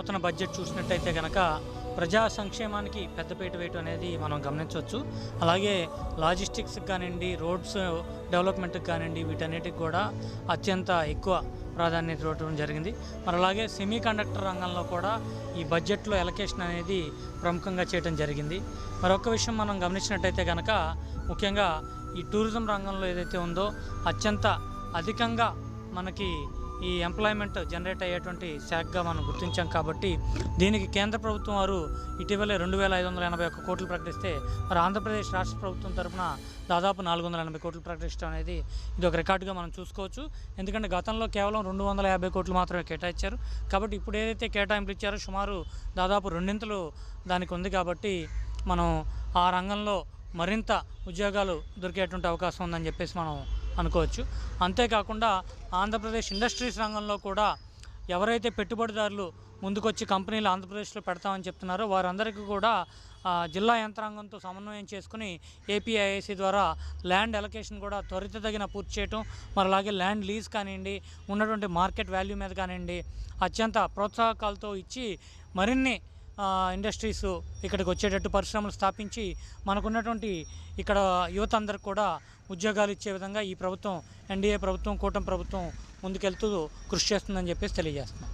నూతన బడ్జెట్ చూసినట్టయితే కనుక ప్రజా సంక్షేమానికి పెద్దపీట వేయటం అనేది మనం గమనించవచ్చు. అలాగే లాజిస్టిక్స్కి కానివ్వండి, రోడ్స్ డెవలప్మెంట్కి కానివ్వండి, వీటన్నిటికి కూడా అత్యంత ఎక్కువ ప్రాధాన్యత ఇవ్వడం జరిగింది. మరి అలాగే సెమీ కండక్టర్ రంగంలో కూడా ఈ బడ్జెట్లో ఎలకేషన్ అనేది ప్రముఖంగా చేయడం జరిగింది. మరొక విషయం మనం గమనించినట్టయితే కనుక ముఖ్యంగా ఈ టూరిజం రంగంలో ఏదైతే ఉందో అత్యంత అధికంగా మనకి ఈ ఎంప్లాయ్మెంట్ జనరేట్ అయ్యేటువంటి శాఖగా మనం గుర్తించాం. కాబట్టి దీనికి కేంద్ర ప్రభుత్వం వారు ఇటీవలే 2581 కోట్లు ప్రకటిస్తే మరి ఆంధ్రప్రదేశ్ రాష్ట్ర ప్రభుత్వం తరఫున దాదాపు 480 కోట్లు ప్రకటించడం అనేది ఇది ఒక రికార్డుగా మనం చూసుకోవచ్చు. ఎందుకంటే గతంలో కేవలం 250 కోట్లు మాత్రమే కేటాయించారు. కాబట్టి ఇప్పుడు ఏదైతే కేటాయింపులు ఇచ్చారో సుమారు దాదాపు రెండింతలు దానికి ఉంది. కాబట్టి మనం ఆ రంగంలో మరింత ఉద్యోగాలు దొరికేటువంటి అవకాశం ఉందని చెప్పేసి మనం అనుకోవచ్చు. అంతేకాకుండా ఆంధ్రప్రదేశ్ ఇండస్ట్రీస్ రంగంలో కూడా ఎవరైతే పెట్టుబడిదారులు ముందుకొచ్చి కంపెనీలు ఆంధ్రప్రదేశ్లో పెడతామని చెప్తున్నారో వారందరికీ కూడా జిల్లా యంత్రాంగంతో సమన్వయం చేసుకుని ఏపీఐఐసి ద్వారా ల్యాండ్ అలొకేషన్ కూడా త్వరితగిన పూర్తి చేయటం, మరి అలాగే ల్యాండ్ లీజ్ కానివ్వండి, ఉన్నటువంటి మార్కెట్ వాల్యూ మీద కానివ్వండి అత్యంత ప్రోత్సాహకాలతో ఇచ్చి మరిన్ని ఇండస్ట్రీస్ ఇక్కడికి వచ్చేటట్టు పరిశ్రమలు స్థాపించి మనకున్నటువంటి ఇక్కడ యువత అందరికి కూడా ఉద్యోగాలు ఇచ్చే విధంగా ఈ ప్రభుత్వం, ఎన్డీఏ ప్రభుత్వం, కూటమి ప్రభుత్వం ముందుకెళ్తూ కృషి చేస్తుందని చెప్పేసి తెలియజేస్తున్నాం.